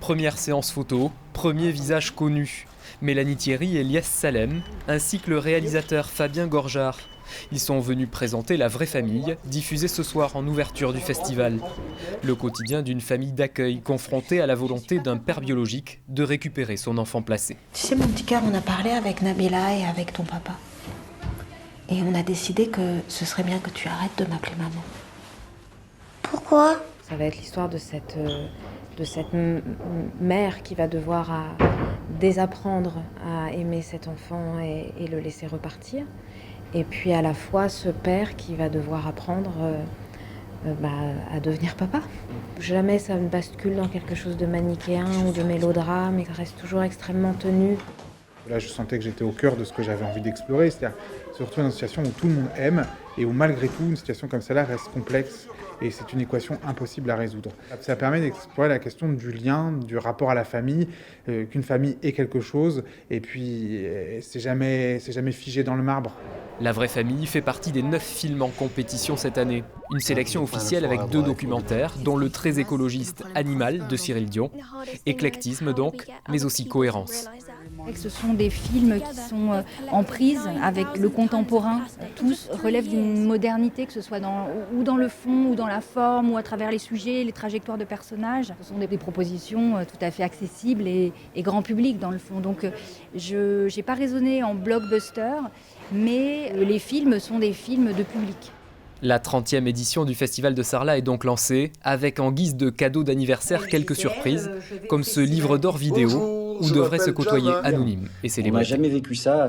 Première séance photo, premier visage connu. Mélanie Thierry et Lies Salem, ainsi que le réalisateur Fabien Gorjard. Ils sont venus présenter La Vraie Famille, diffusée ce soir en ouverture du festival. Le quotidien d'une famille d'accueil confrontée à la volonté d'un père biologique de récupérer son enfant placé. Tu sais, mon petit cœur, on a parlé avec Nabila et avec ton papa. Et on a décidé que ce serait bien que tu arrêtes de m'appeler maman. Pourquoi ? Ça va être l'histoire de cette mère qui va devoir désapprendre à aimer cet enfant et le laisser repartir. Et puis à la fois ce père qui va devoir apprendre à devenir papa. Jamais ça ne bascule dans quelque chose de manichéen ou de mélodrame, mais ça reste toujours extrêmement tenu. Là, je sentais que j'étais au cœur de ce que j'avais envie d'explorer, c'est-à-dire se retrouver dans une situation où tout le monde aime et où malgré tout, une situation comme celle-là reste complexe et c'est une équation impossible à résoudre. Ça permet d'explorer la question du lien, du rapport à la famille, qu'une famille est quelque chose et puis c'est jamais figé dans le marbre. La Vraie Famille fait partie des 9 films en compétition cette année. Une sélection officielle avec 2 documentaires, dont le très écologiste Animal de Cyril Dion. Éclectisme donc, mais aussi cohérence. Ce sont des films qui sont en prise avec le contemporain. Tous relèvent d'une modernité, que ce soit dans le fond, ou dans la forme, ou à travers les sujets, les trajectoires de personnages. Ce sont des propositions tout à fait accessibles et grand public dans le fond. Donc je n'ai pas raisonné en blockbuster, mais les films sont des films de public. La 30e édition du Festival de Sarlat est donc lancée, avec en guise de cadeau d'anniversaire quelques surprises, comme ce livre d'or vidéo où devraient se côtoyer Anonyme et Célébrité. On n'a jamais vécu ça.